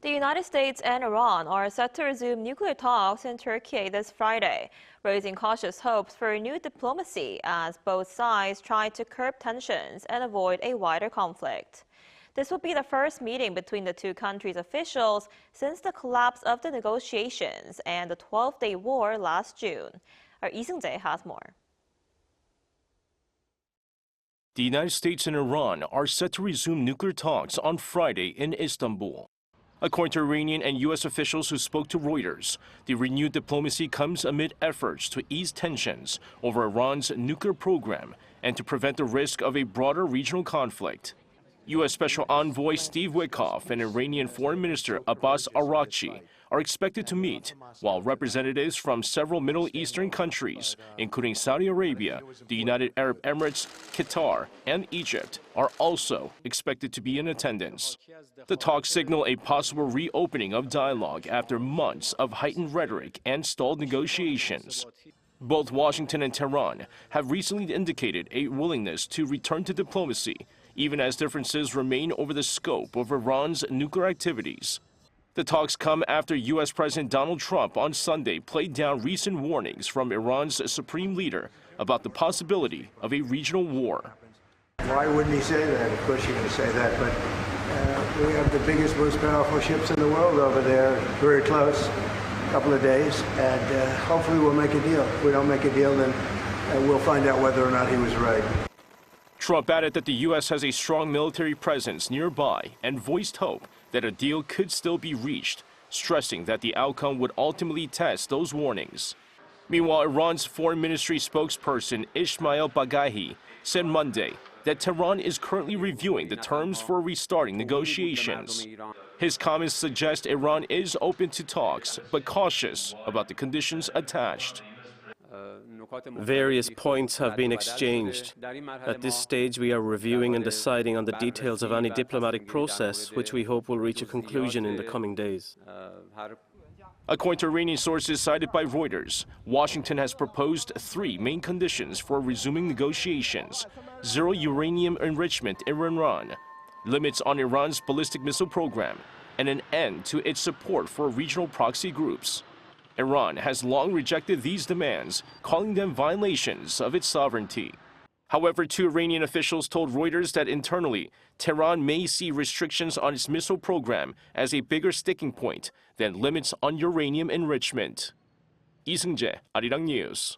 The United States and Iran are set to resume nuclear talks in Turkey this Friday, raising cautious hopes for new diplomacy as both sides try to curb tensions and avoid a wider conflict. This will be the first meeting between the two countries' officials since the collapse of the negotiations and the 12-day war last June. Our Seung-jae has more. The United States and Iran are set to resume nuclear talks on Friday in Istanbul. According to Iranian and U.S. officials who spoke to Reuters, the renewed diplomacy comes amid efforts to ease tensions over Iran's nuclear program and to prevent the risk of a broader regional conflict. U.S. Special Envoy Steve Witkoff and Iranian Foreign Minister Abbas Aragchi are expected to meet, while representatives from several Middle Eastern countries, including Saudi Arabia, the United Arab Emirates, Qatar, and Egypt, are also expected to be in attendance. The talks signal a possible reopening of dialogue after months of heightened rhetoric and stalled negotiations. Both Washington and Tehran have recently indicated a willingness to return to diplomacy, even as differences remain over the scope of Iran's nuclear activities. The talks come after U.S. President Donald Trump on Sunday played down recent warnings from Iran's supreme leader about the possibility of a regional war. Why wouldn't he say that? Of course you're going to say that, but we have the biggest, most powerful ships in the world over there, very close, a couple of days, and hopefully we'll make a deal. If we don't make a deal, then we'll find out whether or not he was right. Trump added that the U.S. has a strong military presence nearby and voiced hope that a deal could still be reached, stressing that the outcome would ultimately test those warnings. Meanwhile, Iran's foreign ministry spokesperson Ismail Baghaei said Monday that Tehran is currently reviewing the terms for restarting negotiations. His comments suggest Iran is open to talks, but cautious about the conditions attached. Various points have been exchanged. At this stage, we are reviewing and deciding on the details of any diplomatic process, which we hope will reach a conclusion in the coming days. According to Iranian sources cited by Reuters, Washington has proposed three main conditions for resuming negotiations: zero uranium enrichment in Iran, limits on Iran's ballistic missile program, and an end to its support for regional proxy groups. Iran has long rejected these demands, calling them violations of its sovereignty. However, two Iranian officials told Reuters that internally, Tehran may see restrictions on its missile program as a bigger sticking point than limits on uranium enrichment. Seung-jae, ArirangNews.